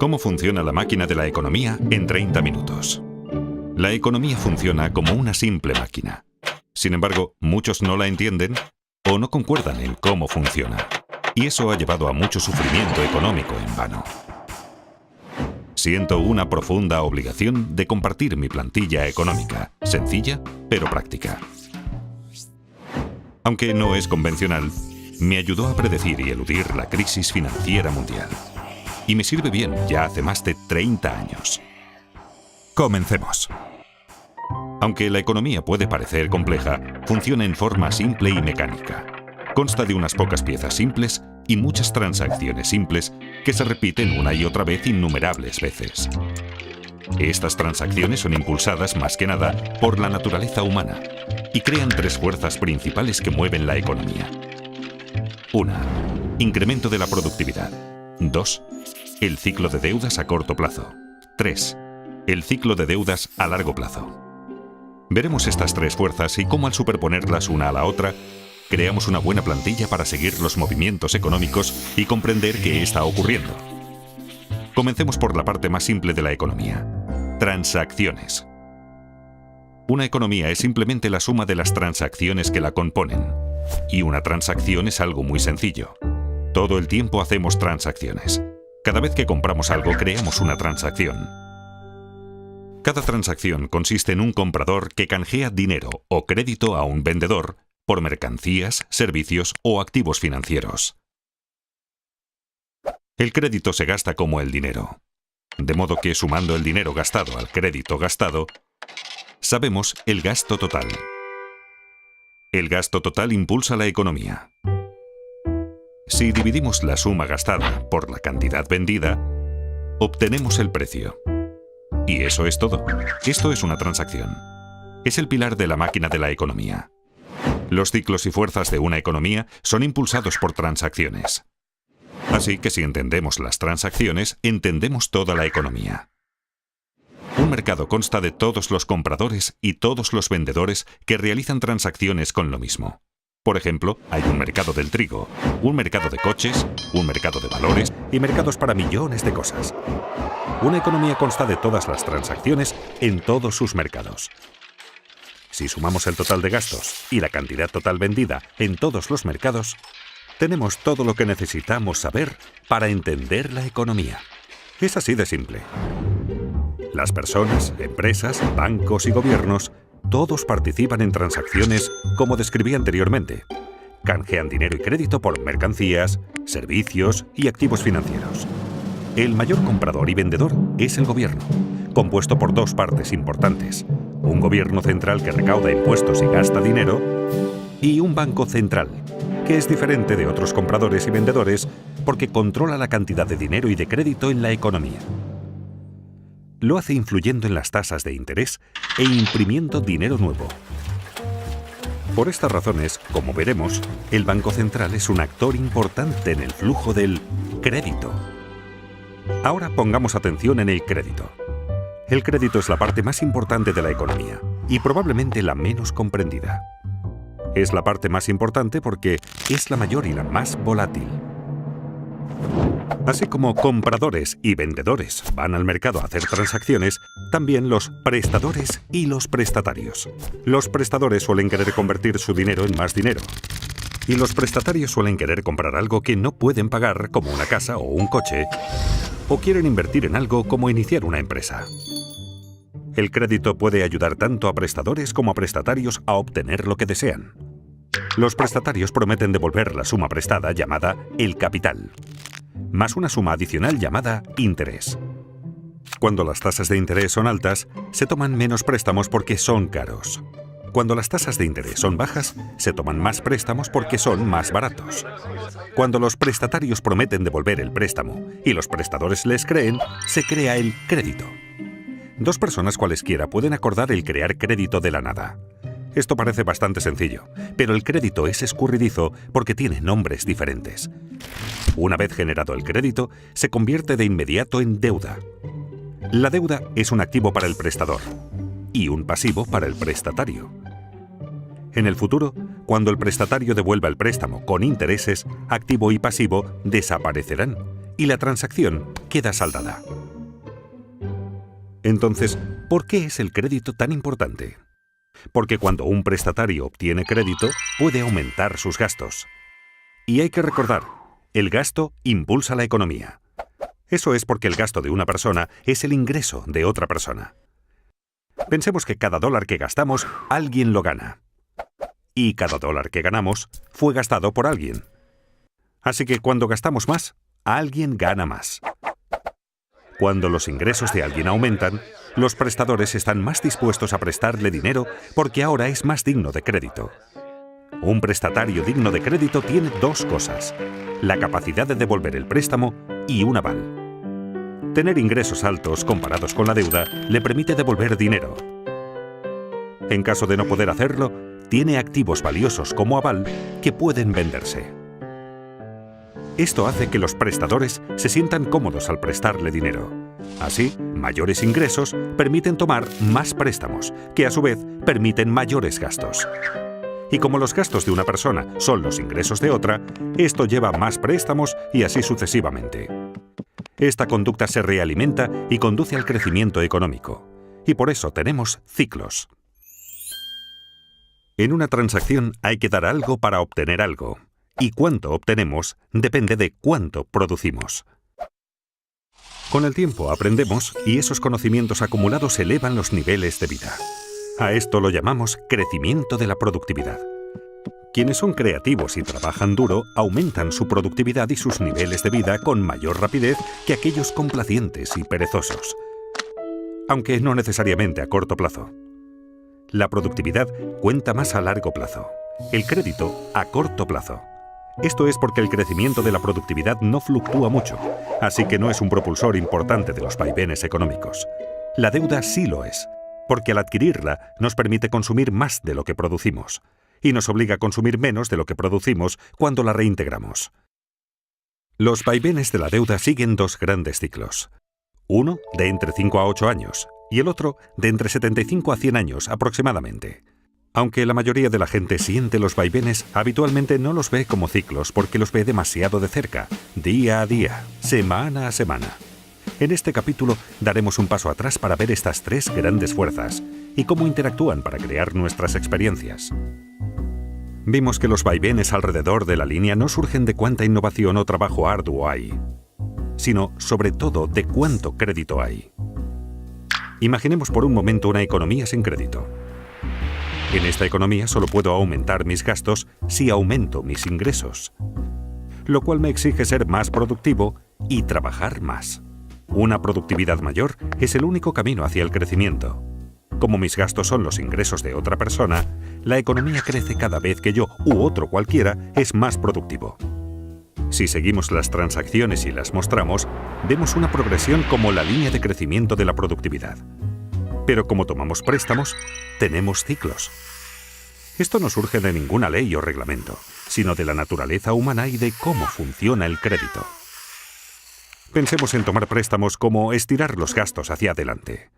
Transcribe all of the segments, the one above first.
¿Cómo funciona la máquina de la economía en 30 minutos? La economía funciona como una simple máquina. Sin embargo, muchos no la entienden o no concuerdan en cómo funciona. Y eso ha llevado a mucho sufrimiento económico en vano. Siento una profunda obligación de compartir mi plantilla económica, sencilla pero práctica. Aunque no es convencional, me ayudó a predecir y eludir la crisis financiera mundial. Y me sirve bien ya hace más de 30 años. Comencemos. Aunque la economía puede parecer compleja, funciona en forma simple y mecánica. Consta de unas pocas piezas simples y muchas transacciones simples que se repiten una y otra vez innumerables veces. Estas transacciones son impulsadas más que nada por la naturaleza humana y crean tres fuerzas principales que mueven la economía. 1. Incremento de la productividad. 2. El ciclo de deudas a corto plazo. 3. El ciclo de deudas a largo plazo. Veremos estas tres fuerzas y cómo al superponerlas una a la otra, creamos una buena plantilla para seguir los movimientos económicos y comprender qué está ocurriendo. Comencemos por la parte más simple de la economía. Transacciones. Una economía es simplemente la suma de las transacciones que la componen. Y una transacción es algo muy sencillo. Todo el tiempo hacemos transacciones. Cada vez que compramos algo, creamos una transacción. Cada transacción consiste en un comprador que canjea dinero o crédito a un vendedor por mercancías, servicios o activos financieros. El crédito se gasta como el dinero. De modo que sumando el dinero gastado al crédito gastado, sabemos el gasto total. El gasto total impulsa la economía. Si dividimos la suma gastada por la cantidad vendida, obtenemos el precio. Y eso es todo. Esto es una transacción. Es el pilar de la máquina de la economía. Los ciclos y fuerzas de una economía son impulsados por transacciones. Así que si entendemos las transacciones, entendemos toda la economía. Un mercado consta de todos los compradores y todos los vendedores que realizan transacciones con lo mismo. Por ejemplo, hay un mercado del trigo, un mercado de coches, un mercado de valores y mercados para millones de cosas. Una economía consta de todas las transacciones en todos sus mercados. Si sumamos el total de gastos y la cantidad total vendida en todos los mercados, tenemos todo lo que necesitamos saber para entender la economía. Es así de simple. Las personas, empresas, bancos y gobiernos, todos participan en transacciones como describí anteriormente. Canjean dinero y crédito por mercancías, servicios y activos financieros. El mayor comprador y vendedor es el gobierno, compuesto por dos partes importantes. Un gobierno central que recauda impuestos y gasta dinero, y un banco central, que es diferente de otros compradores y vendedores porque controla la cantidad de dinero y de crédito en la economía. Lo hace influyendo en las tasas de interés e imprimiendo dinero nuevo. Por estas razones, como veremos, el Banco Central es un actor importante en el flujo del crédito. Ahora pongamos atención en el crédito. El crédito es la parte más importante de la economía y probablemente la menos comprendida. Es la parte más importante porque es la mayor y la más volátil. Así como compradores y vendedores van al mercado a hacer transacciones, también los prestadores y los prestatarios. Los prestadores suelen querer convertir su dinero en más dinero. Y los prestatarios suelen querer comprar algo que no pueden pagar, como una casa o un coche, o quieren invertir en algo como iniciar una empresa. El crédito puede ayudar tanto a prestadores como a prestatarios a obtener lo que desean. Los prestatarios prometen devolver la suma prestada llamada el capital, más una suma adicional llamada interés. Cuando las tasas de interés son altas, se toman menos préstamos porque son caros. Cuando las tasas de interés son bajas, se toman más préstamos porque son más baratos. Cuando los prestatarios prometen devolver el préstamo y los prestadores les creen, se crea el crédito. Dos personas cualesquiera pueden acordar el crear crédito de la nada. Esto parece bastante sencillo, pero el crédito es escurridizo porque tiene nombres diferentes. Una vez generado el crédito, se convierte de inmediato en deuda. La deuda es un activo para el prestador y un pasivo para el prestatario. En el futuro, cuando el prestatario devuelva el préstamo con intereses, activo y pasivo desaparecerán y la transacción queda saldada. Entonces, ¿por qué es el crédito tan importante? Porque cuando un prestatario obtiene crédito, puede aumentar sus gastos. Y hay que recordar, el gasto impulsa la economía. Eso es porque el gasto de una persona es el ingreso de otra persona. Pensemos que cada dólar que gastamos, alguien lo gana. Y cada dólar que ganamos fue gastado por alguien. Así que cuando gastamos más, alguien gana más. Cuando los ingresos de alguien aumentan, los prestadores están más dispuestos a prestarle dinero porque ahora es más digno de crédito. Un prestatario digno de crédito tiene dos cosas: la capacidad de devolver el préstamo y un aval. Tener ingresos altos comparados con la deuda le permite devolver dinero. En caso de no poder hacerlo, tiene activos valiosos como aval que pueden venderse. Esto hace que los prestadores se sientan cómodos al prestarle dinero. Así, mayores ingresos permiten tomar más préstamos, que a su vez permiten mayores gastos. Y como los gastos de una persona son los ingresos de otra, esto lleva a más préstamos y así sucesivamente. Esta conducta se realimenta y conduce al crecimiento económico. Y por eso tenemos ciclos. En una transacción hay que dar algo para obtener algo. Y cuánto obtenemos depende de cuánto producimos. Con el tiempo aprendemos y esos conocimientos acumulados elevan los niveles de vida. A esto lo llamamos crecimiento de la productividad. Quienes son creativos y trabajan duro aumentan su productividad y sus niveles de vida con mayor rapidez que aquellos complacientes y perezosos. Aunque no necesariamente a corto plazo. La productividad cuenta más a largo plazo. El crédito a corto plazo. Esto es porque el crecimiento de la productividad no fluctúa mucho, así que no es un propulsor importante de los vaivenes económicos. La deuda sí lo es, porque al adquirirla nos permite consumir más de lo que producimos, y nos obliga a consumir menos de lo que producimos cuando la reintegramos. Los vaivenes de la deuda siguen dos grandes ciclos. Uno de entre 5 a 8 años, y el otro de entre 75 a 100 años aproximadamente. Aunque la mayoría de la gente siente los vaivenes, habitualmente no los ve como ciclos porque los ve demasiado de cerca, día a día, semana a semana. En este capítulo daremos un paso atrás para ver estas tres grandes fuerzas y cómo interactúan para crear nuestras experiencias. Vimos que los vaivenes alrededor de la línea no surgen de cuánta innovación o trabajo arduo hay, sino sobre todo de cuánto crédito hay. Imaginemos por un momento una economía sin crédito. En esta economía solo puedo aumentar mis gastos si aumento mis ingresos, lo cual me exige ser más productivo y trabajar más. Una productividad mayor es el único camino hacia el crecimiento. Como mis gastos son los ingresos de otra persona, la economía crece cada vez que yo u otro cualquiera es más productivo. Si seguimos las transacciones y las mostramos, vemos una progresión como la línea de crecimiento de la productividad. Pero como tomamos préstamos, tenemos ciclos. Esto no surge de ninguna ley o reglamento, sino de la naturaleza humana y de cómo funciona el crédito. Pensemos en tomar préstamos como estirar los gastos hacia adelante.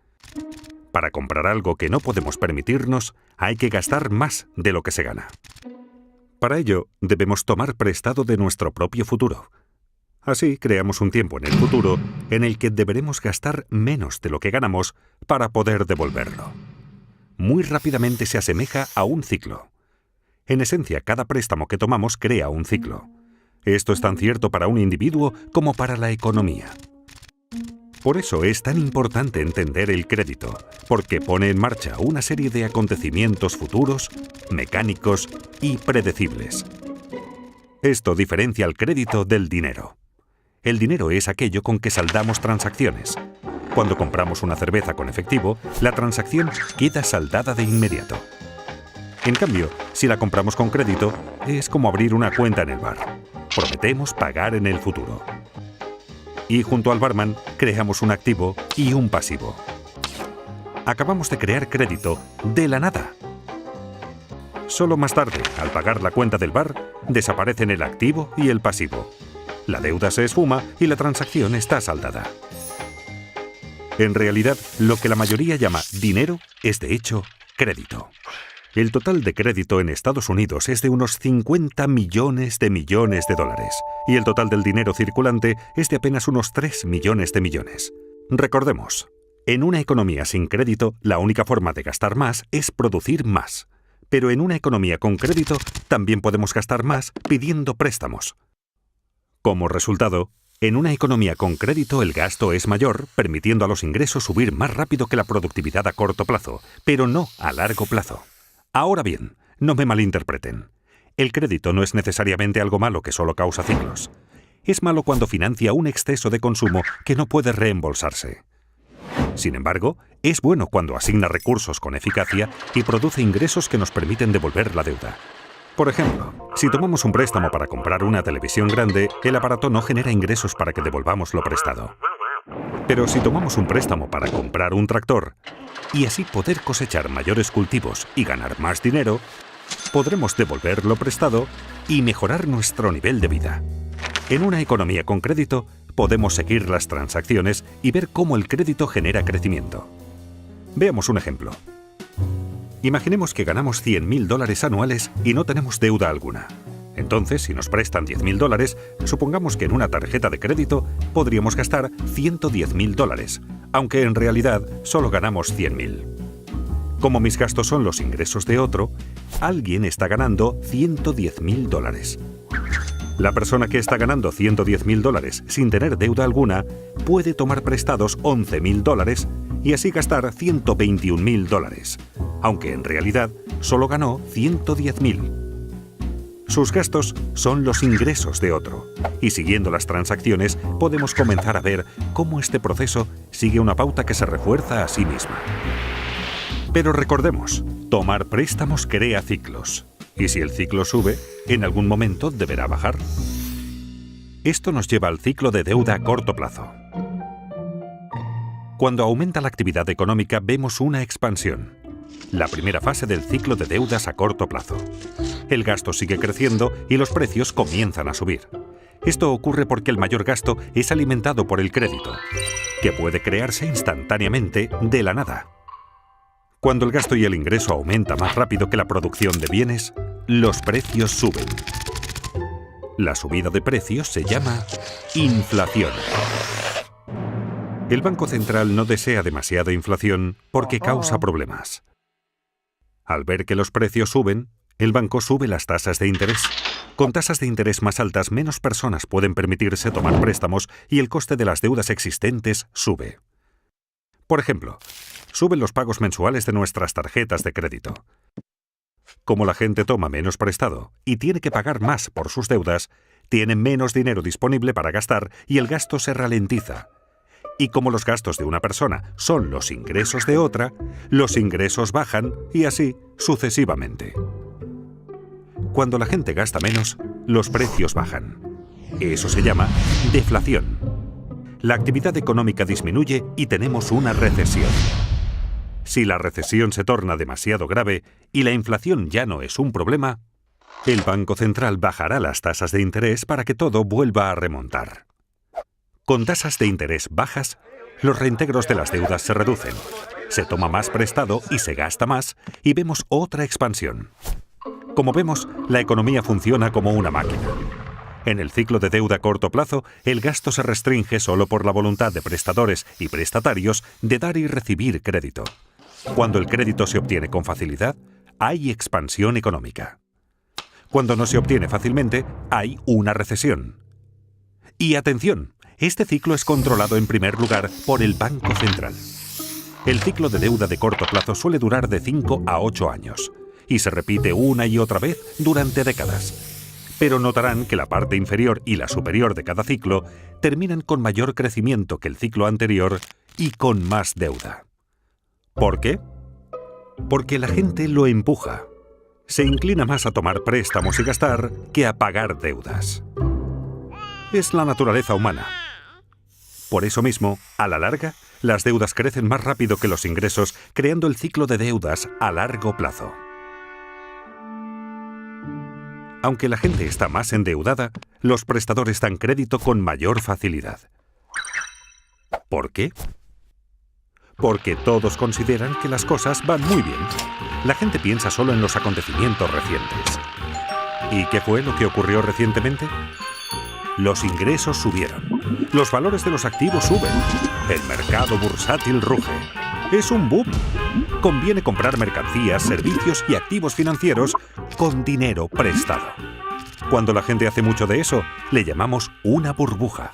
Para comprar algo que no podemos permitirnos, hay que gastar más de lo que se gana. Para ello, debemos tomar prestado de nuestro propio futuro. Así creamos un tiempo en el futuro en el que deberemos gastar menos de lo que ganamos para poder devolverlo. Muy rápidamente se asemeja a un ciclo. En esencia, cada préstamo que tomamos crea un ciclo. Esto es tan cierto para un individuo como para la economía. Por eso es tan importante entender el crédito, porque pone en marcha una serie de acontecimientos futuros, mecánicos y predecibles. Esto diferencia al crédito del dinero. El dinero es aquello con que saldamos transacciones. Cuando compramos una cerveza con efectivo, la transacción queda saldada de inmediato. En cambio, si la compramos con crédito, es como abrir una cuenta en el bar. Prometemos pagar en el futuro. Y junto al barman, creamos un activo y un pasivo. Acabamos de crear crédito de la nada. Solo más tarde, al pagar la cuenta del bar, desaparecen el activo y el pasivo. La deuda se esfuma y la transacción está saldada. En realidad, lo que la mayoría llama dinero es de hecho crédito. El total de crédito en Estados Unidos es de unos 50 millones de dólares, y el total del dinero circulante es de apenas unos 3 millones de millones. Recordemos, en una economía sin crédito, la única forma de gastar más es producir más. Pero en una economía con crédito, también podemos gastar más pidiendo préstamos. Como resultado, en una economía con crédito el gasto es mayor, permitiendo a los ingresos subir más rápido que la productividad a corto plazo, pero no a largo plazo. Ahora bien, no me malinterpreten. El crédito no es necesariamente algo malo que solo causa ciclos. Es malo cuando financia un exceso de consumo que no puede reembolsarse. Sin embargo, es bueno cuando asigna recursos con eficacia y produce ingresos que nos permiten devolver la deuda. Por ejemplo, si tomamos un préstamo para comprar una televisión grande, el aparato no genera ingresos para que devolvamos lo prestado. Pero si tomamos un préstamo para comprar un tractor, y así poder cosechar mayores cultivos y ganar más dinero, podremos devolver lo prestado y mejorar nuestro nivel de vida. En una economía con crédito, podemos seguir las transacciones y ver cómo el crédito genera crecimiento. Veamos un ejemplo. Imaginemos que ganamos $100.000 anuales y no tenemos deuda alguna. Entonces, si nos prestan $10.000, supongamos que en una tarjeta de crédito podríamos gastar $110.000, aunque en realidad solo ganamos $100.000. Como mis gastos son los ingresos de otro, alguien está ganando $110.000. La persona que está ganando $110.000 sin tener deuda alguna puede tomar prestados $11.000 y así gastar $121.000, aunque en realidad solo ganó $110.000. Sus gastos son los ingresos de otro, y siguiendo las transacciones podemos comenzar a ver cómo este proceso sigue una pauta que se refuerza a sí misma. Pero recordemos, tomar préstamos crea ciclos, y si el ciclo sube, en algún momento deberá bajar. Esto nos lleva al ciclo de deuda a corto plazo. Cuando aumenta la actividad económica vemos una expansión. La primera fase del ciclo de deudas a corto plazo. El gasto sigue creciendo y los precios comienzan a subir. Esto ocurre porque el mayor gasto es alimentado por el crédito, que puede crearse instantáneamente de la nada. Cuando el gasto y el ingreso aumenta más rápido que la producción de bienes, los precios suben. La subida de precios se llama inflación. El Banco Central no desea demasiada inflación porque causa problemas. Al ver que los precios suben, el banco sube las tasas de interés. Con tasas de interés más altas, menos personas pueden permitirse tomar préstamos y el coste de las deudas existentes sube. Por ejemplo, suben los pagos mensuales de nuestras tarjetas de crédito. Como la gente toma menos prestado y tiene que pagar más por sus deudas, tienen menos dinero disponible para gastar y el gasto se ralentiza. Y como los gastos de una persona son los ingresos de otra, los ingresos bajan y así sucesivamente. Cuando la gente gasta menos, los precios bajan. Eso se llama deflación. La actividad económica disminuye y tenemos una recesión. Si la recesión se torna demasiado grave y la inflación ya no es un problema, el Banco Central bajará las tasas de interés para que todo vuelva a remontar. Con tasas de interés bajas, los reintegros de las deudas se reducen, se toma más prestado y se gasta más, y vemos otra expansión. Como vemos, la economía funciona como una máquina. En el ciclo de deuda a corto plazo, el gasto se restringe solo por la voluntad de prestadores y prestatarios de dar y recibir crédito. Cuando el crédito se obtiene con facilidad, hay expansión económica. Cuando no se obtiene fácilmente, hay una recesión. Y atención, este ciclo es controlado en primer lugar por el Banco Central. El ciclo de deuda de corto plazo suele durar de 5 a 8 años y se repite una y otra vez durante décadas. Pero notarán que la parte inferior y la superior de cada ciclo terminan con mayor crecimiento que el ciclo anterior y con más deuda. ¿Por qué? Porque la gente lo empuja. Se inclina más a tomar préstamos y gastar que a pagar deudas. Es la naturaleza humana. Por eso mismo, a la larga, las deudas crecen más rápido que los ingresos, creando el ciclo de deudas a largo plazo. Aunque la gente está más endeudada, los prestadores dan crédito con mayor facilidad. ¿Por qué? porque todos consideran que las cosas van muy bien. La gente piensa solo en los acontecimientos recientes. ¿Y qué fue lo que ocurrió recientemente? Los ingresos subieron. Los valores de los activos suben. El mercado bursátil ruge. Es un boom. Conviene comprar mercancías, servicios y activos financieros con dinero prestado. Cuando la gente hace mucho de eso, le llamamos una burbuja.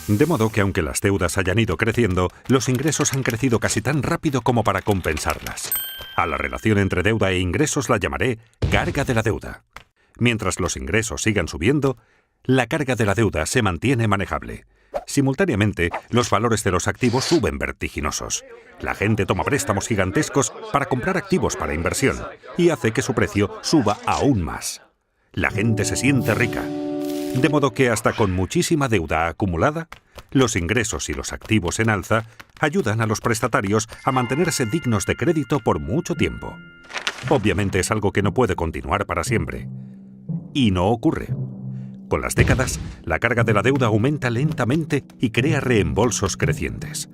De modo que aunque las deudas hayan ido creciendo, los ingresos han crecido casi tan rápido como para compensarlas. A la relación entre deuda e ingresos la llamaré carga de la deuda. Mientras los ingresos sigan subiendo, la carga de la deuda se mantiene manejable. Simultáneamente, los valores de los activos suben vertiginosos. La gente toma préstamos gigantescos para comprar activos para inversión y hace que su precio suba aún más. La gente se siente rica. De modo que hasta con muchísima deuda acumulada, los ingresos y los activos en alza ayudan a los prestatarios a mantenerse dignos de crédito por mucho tiempo. Obviamente es algo que no puede continuar para siempre. Y no ocurre. Con las décadas, la carga de la deuda aumenta lentamente y crea reembolsos crecientes.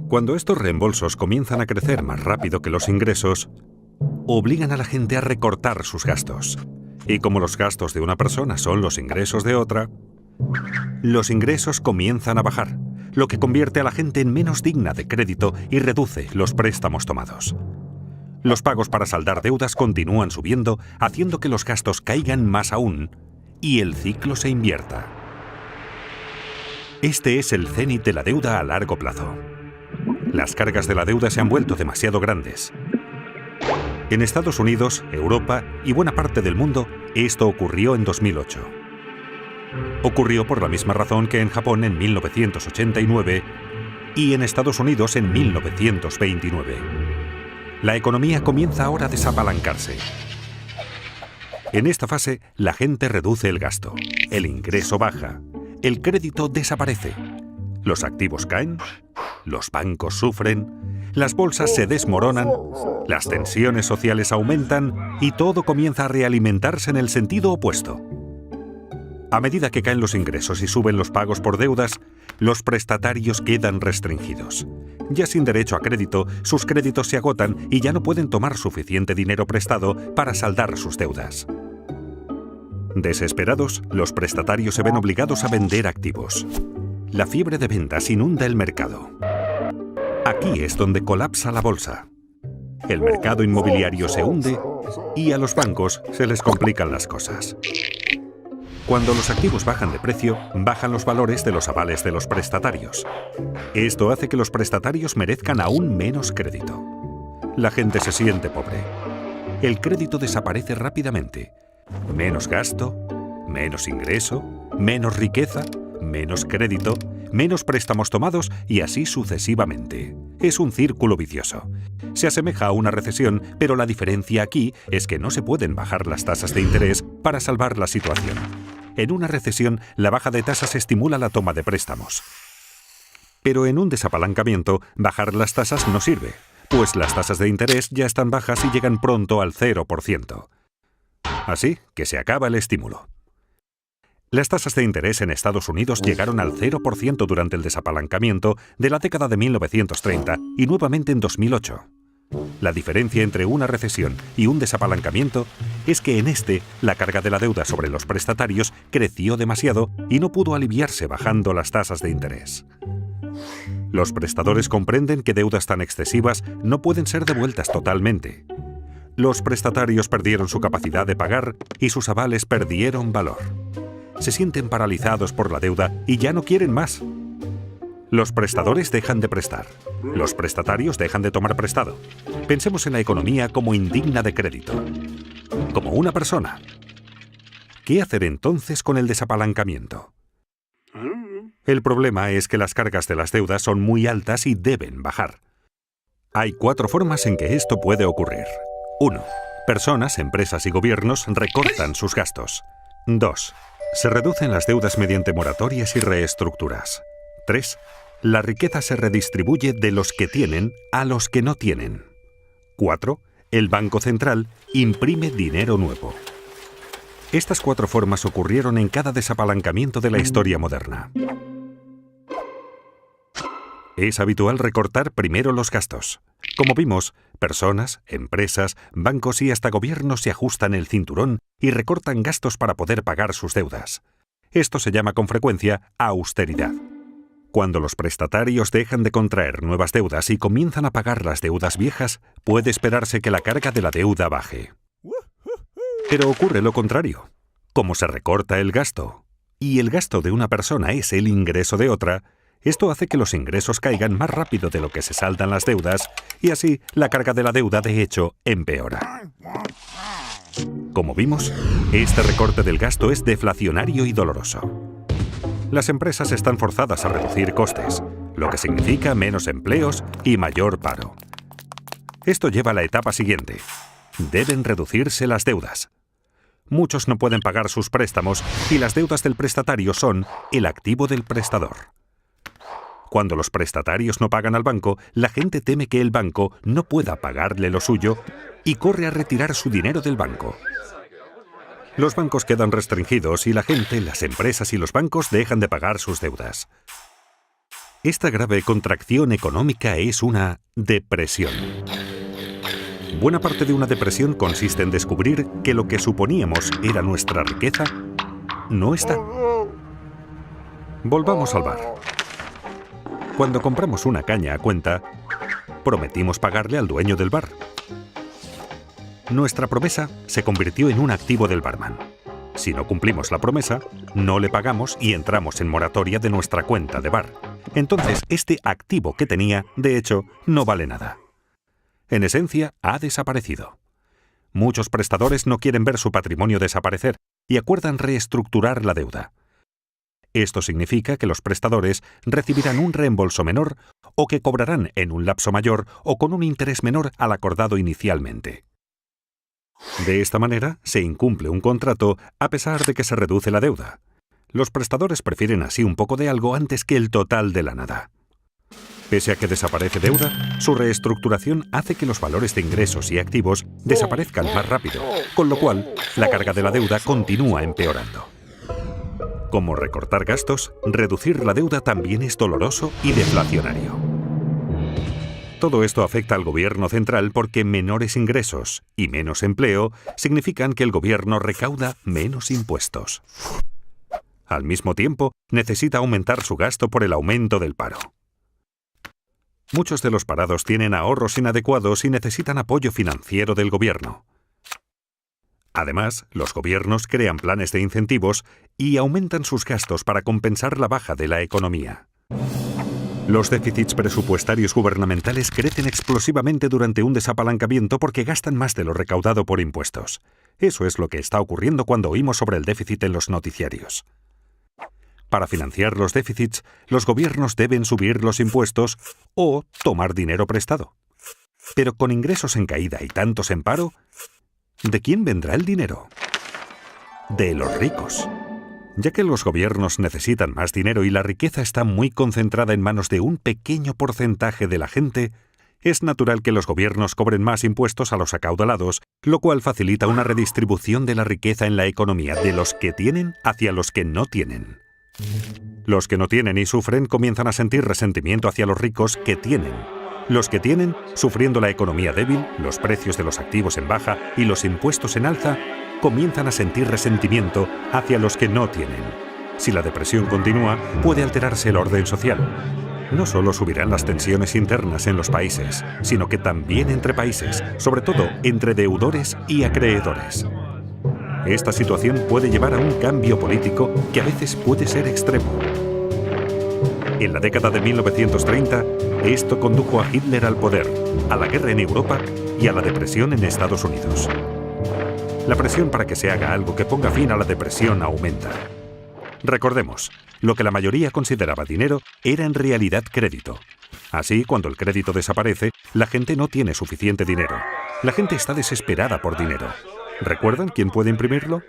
Cuando estos reembolsos comienzan a crecer más rápido que los ingresos, obligan a la gente a recortar sus gastos. Y como los gastos de una persona son los ingresos de otra, los ingresos comienzan a bajar, lo que convierte a la gente en menos digna de crédito y reduce los préstamos tomados. Los pagos para saldar deudas continúan subiendo, haciendo que los gastos caigan más aún y el ciclo se invierta. Este es el cénit de la deuda a largo plazo. Las cargas de la deuda se han vuelto demasiado grandes. En Estados Unidos, Europa y buena parte del mundo, esto ocurrió en 2008. Ocurrió por la misma razón que en Japón en 1989 y en Estados Unidos en 1929. La economía comienza ahora a desapalancarse. En esta fase, la gente reduce el gasto, el ingreso baja, el crédito desaparece, los activos caen, los bancos sufren, las bolsas se desmoronan, las tensiones sociales aumentan y todo comienza a realimentarse en el sentido opuesto. A medida que caen los ingresos y suben los pagos por deudas, los prestatarios quedan restringidos. Ya sin derecho a crédito, sus créditos se agotan y ya no pueden tomar suficiente dinero prestado para saldar sus deudas. Desesperados, los prestatarios se ven obligados a vender activos. La fiebre de ventas inunda el mercado. Aquí es donde colapsa la bolsa. El mercado inmobiliario se hunde y a los bancos se les complican las cosas. Cuando los activos bajan de precio, bajan los valores de los avales de los prestatarios. Esto hace que los prestatarios merezcan aún menos crédito. La gente se siente pobre. El crédito desaparece rápidamente. Menos gasto, menos ingreso, menos riqueza, menos crédito, menos préstamos tomados y así sucesivamente. Es un círculo vicioso. Se asemeja a una recesión, pero la diferencia aquí es que no se pueden bajar las tasas de interés para salvar la situación. En una recesión, la baja de tasas estimula la toma de préstamos. Pero en un desapalancamiento, bajar las tasas no sirve, pues las tasas de interés ya están bajas y llegan pronto al 0%. Así que se acaba el estímulo. Las tasas de interés en Estados Unidos llegaron al 0% durante el desapalancamiento de la década de 1930 y nuevamente en 2008. La diferencia entre una recesión y un desapalancamiento es que en este, la carga de la deuda sobre los prestatarios creció demasiado y no pudo aliviarse bajando las tasas de interés. Los prestadores comprenden que deudas tan excesivas no pueden ser devueltas totalmente. Los prestatarios perdieron su capacidad de pagar y sus avales perdieron valor. Se sienten paralizados por la deuda y ya no quieren más. Los prestadores dejan de prestar. Los prestatarios dejan de tomar prestado. Pensemos en la economía como indigna de crédito. Como una persona. ¿Qué hacer entonces con el desapalancamiento? El problema es que las cargas de las deudas son muy altas y deben bajar. Hay 4 formas en que esto puede ocurrir. 1. Personas, empresas y gobiernos recortan sus gastos. 2. Se reducen las deudas mediante moratorias y reestructuras. 3. La riqueza se redistribuye de los que tienen a los que no tienen. 4. El Banco Central imprime dinero nuevo. Estas 4 formas ocurrieron en cada desapalancamiento de la historia moderna. Es habitual recortar primero los gastos. Como vimos, personas, empresas, bancos y hasta gobiernos se ajustan el cinturón y recortan gastos para poder pagar sus deudas. Esto se llama con frecuencia austeridad. Cuando los prestatarios dejan de contraer nuevas deudas y comienzan a pagar las deudas viejas, puede esperarse que la carga de la deuda baje. Pero ocurre lo contrario. Como se recorta el gasto, y el gasto de una persona es el ingreso de otra, esto hace que los ingresos caigan más rápido de lo que se saldan las deudas, y así la carga de la deuda, de hecho, empeora. Como vimos, este recorte del gasto es deflacionario y doloroso. Las empresas están forzadas a reducir costes, lo que significa menos empleos y mayor paro. Esto lleva a la etapa siguiente. Deben reducirse las deudas. Muchos no pueden pagar sus préstamos y las deudas del prestatario son el activo del prestador. Cuando los prestatarios no pagan al banco, la gente teme que el banco no pueda pagarle lo suyo y corre a retirar su dinero del banco. Los bancos quedan restringidos y la gente, las empresas y los bancos dejan de pagar sus deudas. Esta grave contracción económica es una depresión. Buena parte de una depresión consiste en descubrir que lo que suponíamos era nuestra riqueza no está. Volvamos al bar. Cuando compramos una caña a cuenta, prometimos pagarle al dueño del bar. Nuestra promesa se convirtió en un activo del barman. Si no cumplimos la promesa, no le pagamos y entramos en moratoria de nuestra cuenta de bar. Entonces, este activo que tenía, de hecho, no vale nada. En esencia, ha desaparecido. Muchos prestadores no quieren ver su patrimonio desaparecer y acuerdan reestructurar la deuda. Esto significa que los prestadores recibirán un reembolso menor o que cobrarán en un lapso mayor o con un interés menor al acordado inicialmente. De esta manera, se incumple un contrato a pesar de que se reduce la deuda. Los prestadores prefieren así un poco de algo antes que el total de la nada. Pese a que desaparece deuda, su reestructuración hace que los valores de ingresos y activos desaparezcan más rápido, con lo cual la carga de la deuda continúa empeorando. Como recortar gastos, reducir la deuda también es doloroso y deflacionario. Todo esto afecta al gobierno central porque menores ingresos y menos empleo significan que el gobierno recauda menos impuestos. Al mismo tiempo, necesita aumentar su gasto por el aumento del paro. Muchos de los parados tienen ahorros inadecuados y necesitan apoyo financiero del gobierno. Además, los gobiernos crean planes de incentivos y aumentan sus gastos para compensar la baja de la economía. Los déficits presupuestarios gubernamentales crecen explosivamente durante un desapalancamiento porque gastan más de lo recaudado por impuestos. Eso es lo que está ocurriendo cuando oímos sobre el déficit en los noticiarios. Para financiar los déficits, los gobiernos deben subir los impuestos o tomar dinero prestado. Pero con ingresos en caída y tantos en paro, ¿de quién vendrá el dinero? De los ricos. Ya que los gobiernos necesitan más dinero y la riqueza está muy concentrada en manos de un pequeño porcentaje de la gente, es natural que los gobiernos cobren más impuestos a los acaudalados, lo cual facilita una redistribución de la riqueza en la economía de los que tienen hacia los que no tienen. Los que no tienen y sufren comienzan a sentir resentimiento hacia los ricos que tienen. Los que tienen, sufriendo la economía débil, los precios de los activos en baja y los impuestos en alza, comienzan a sentir resentimiento hacia los que no tienen. Si la depresión continúa, puede alterarse el orden social. No solo subirán las tensiones internas en los países, sino que también entre países, sobre todo entre deudores y acreedores. Esta situación puede llevar a un cambio político que a veces puede ser extremo. En la década de 1930, esto condujo a Hitler al poder, a la guerra en Europa y a la depresión en Estados Unidos. La presión para que se haga algo que ponga fin a la depresión aumenta. Recordemos, lo que la mayoría consideraba dinero era en realidad crédito. Así, cuando el crédito desaparece, la gente no tiene suficiente dinero. La gente está desesperada por dinero. ¿Recuerdan quién puede imprimirlo?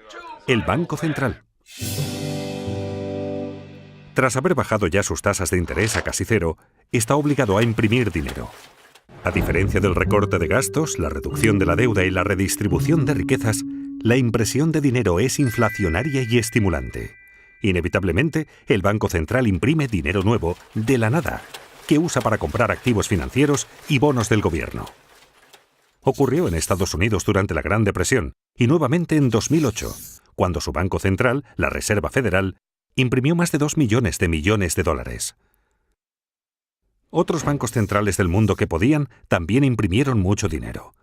El Banco Central. Tras haber bajado ya sus tasas de interés a casi cero, está obligado a imprimir dinero. A diferencia del recorte de gastos, la reducción de la deuda y la redistribución de riquezas, la impresión de dinero es inflacionaria y estimulante. Inevitablemente, el Banco Central imprime dinero nuevo de la nada que usa para comprar activos financieros y bonos del gobierno. Ocurrió en Estados Unidos durante la Gran Depresión y nuevamente en 2008, cuando su Banco Central, la Reserva Federal, imprimió más de 2 millones de dólares. Otros bancos centrales del mundo que podían también imprimieron mucho dinero.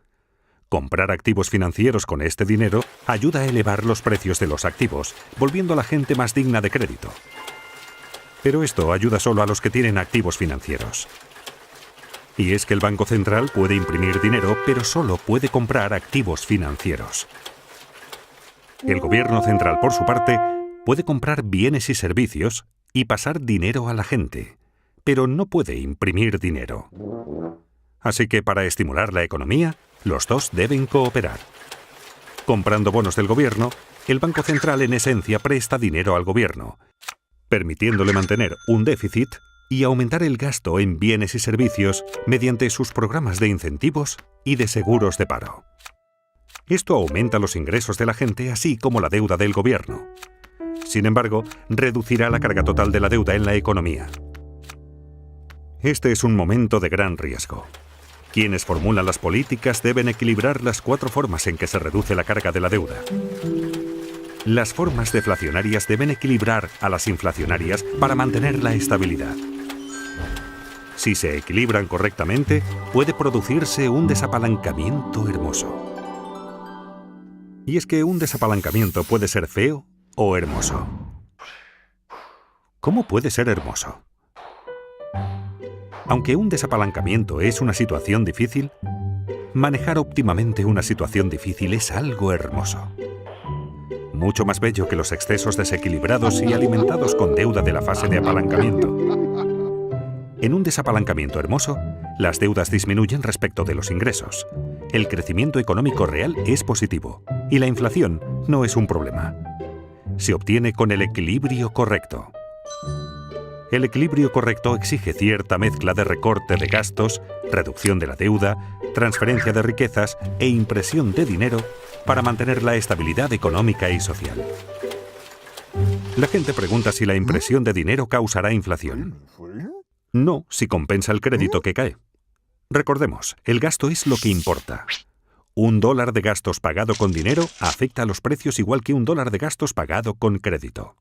Comprar activos financieros con este dinero ayuda a elevar los precios de los activos, volviendo a la gente más digna de crédito. Pero esto ayuda solo a los que tienen activos financieros. Y es que el Banco Central puede imprimir dinero, pero solo puede comprar activos financieros. El Gobierno Central, por su parte, puede comprar bienes y servicios y pasar dinero a la gente, pero no puede imprimir dinero. Así que para estimular la economía, los dos deben cooperar. Comprando bonos del gobierno, el Banco Central en esencia presta dinero al gobierno, permitiéndole mantener un déficit y aumentar el gasto en bienes y servicios mediante sus programas de incentivos y de seguros de paro. Esto aumenta los ingresos de la gente, así como la deuda del gobierno. Sin embargo, reducirá la carga total de la deuda en la economía. Este es un momento de gran riesgo. Quienes formulan las políticas deben equilibrar las 4 formas en que se reduce la carga de la deuda. Las formas deflacionarias deben equilibrar a las inflacionarias para mantener la estabilidad. Si se equilibran correctamente, puede producirse un desapalancamiento hermoso. Y es que un desapalancamiento puede ser feo o hermoso. ¿Cómo puede ser hermoso? Aunque un desapalancamiento es una situación difícil, manejar óptimamente una situación difícil es algo hermoso. Mucho más bello que los excesos desequilibrados y alimentados con deuda de la fase de apalancamiento. En un desapalancamiento hermoso, las deudas disminuyen respecto de los ingresos. El crecimiento económico real es positivo y la inflación no es un problema. Se obtiene con el equilibrio correcto. El equilibrio correcto exige cierta mezcla de recorte de gastos, reducción de la deuda, transferencia de riquezas e impresión de dinero para mantener la estabilidad económica y social. La gente pregunta si la impresión de dinero causará inflación. No, si compensa el crédito que cae. Recordemos, el gasto es lo que importa. $1 de gastos pagado con dinero afecta a los precios igual que $1 de gastos pagado con crédito.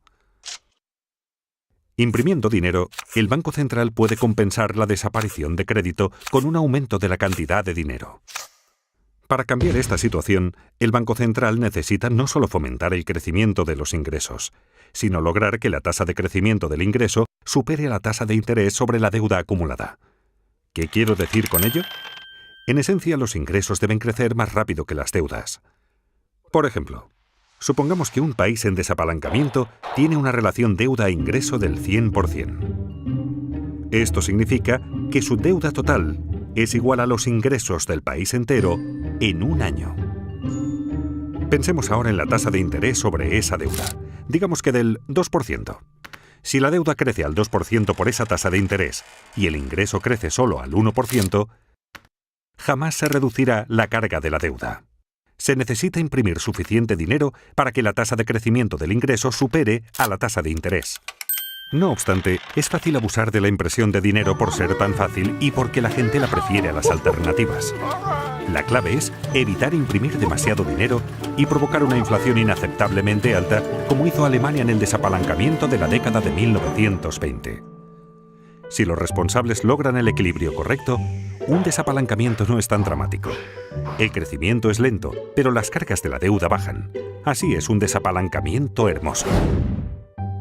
Imprimiendo dinero, el Banco Central puede compensar la desaparición de crédito con un aumento de la cantidad de dinero. Para cambiar esta situación, el Banco Central necesita no solo fomentar el crecimiento de los ingresos, sino lograr que la tasa de crecimiento del ingreso supere a la tasa de interés sobre la deuda acumulada. ¿Qué quiero decir con ello? En esencia, los ingresos deben crecer más rápido que las deudas. Por ejemplo, supongamos que un país en desapalancamiento tiene una relación deuda-ingreso del 100%. Esto significa que su deuda total es igual a los ingresos del país entero en un año. Pensemos ahora en la tasa de interés sobre esa deuda, digamos que del 2%. Si la deuda crece al 2% por esa tasa de interés y el ingreso crece solo al 1%, jamás se reducirá la carga de la deuda. Se necesita imprimir suficiente dinero para que la tasa de crecimiento del ingreso supere a la tasa de interés. No obstante, es fácil abusar de la impresión de dinero por ser tan fácil y porque la gente la prefiere a las alternativas. La clave es evitar imprimir demasiado dinero y provocar una inflación inaceptablemente alta, como hizo Alemania en el desapalancamiento de la década de 1920. Si los responsables logran el equilibrio correcto, un desapalancamiento no es tan dramático. El crecimiento es lento, pero las cargas de la deuda bajan. Así es un desapalancamiento hermoso.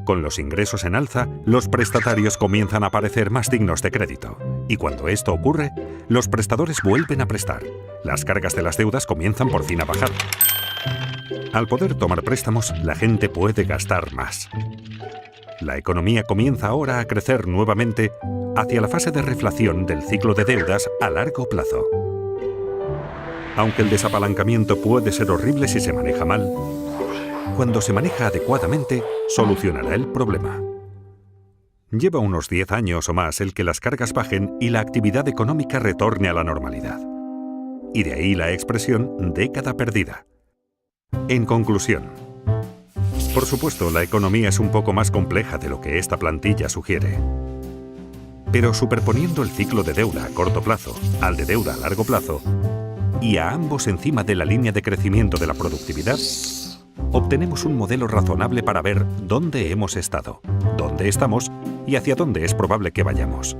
Con los ingresos en alza, los prestatarios comienzan a parecer más dignos de crédito. Y cuando esto ocurre, los prestadores vuelven a prestar. Las cargas de las deudas comienzan por fin a bajar. Al poder tomar préstamos, la gente puede gastar más. La economía comienza ahora a crecer nuevamente hacia la fase de reflación del ciclo de deudas a largo plazo. Aunque el desapalancamiento puede ser horrible si se maneja mal, cuando se maneja adecuadamente, solucionará el problema. Lleva unos 10 años o más el que las cargas bajen y la actividad económica retorne a la normalidad. Y de ahí la expresión década perdida. En conclusión, por supuesto, la economía es un poco más compleja de lo que esta plantilla sugiere. Pero superponiendo el ciclo de deuda a corto plazo al de deuda a largo plazo, y a ambos encima de la línea de crecimiento de la productividad, obtenemos un modelo razonable para ver dónde hemos estado, dónde estamos y hacia dónde es probable que vayamos.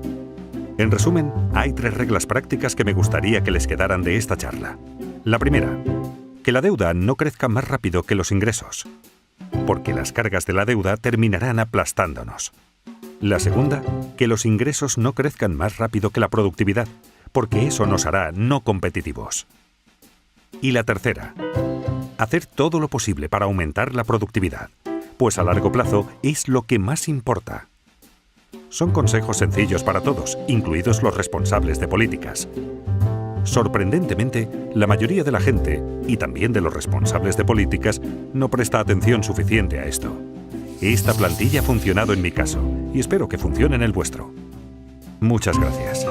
En resumen, hay 3 reglas prácticas que me gustaría que les quedaran de esta charla. La primera, que la deuda no crezca más rápido que los ingresos, porque las cargas de la deuda terminarán aplastándonos. La segunda, que los ingresos no crezcan más rápido que la productividad, porque eso nos hará no competitivos. Y la tercera, hacer todo lo posible para aumentar la productividad, pues a largo plazo es lo que más importa. Son consejos sencillos para todos, incluidos los responsables de políticas. Sorprendentemente, la mayoría de la gente, y también de los responsables de políticas, no presta atención suficiente a esto. Esta plantilla ha funcionado en mi caso, y espero que funcione en el vuestro. Muchas gracias.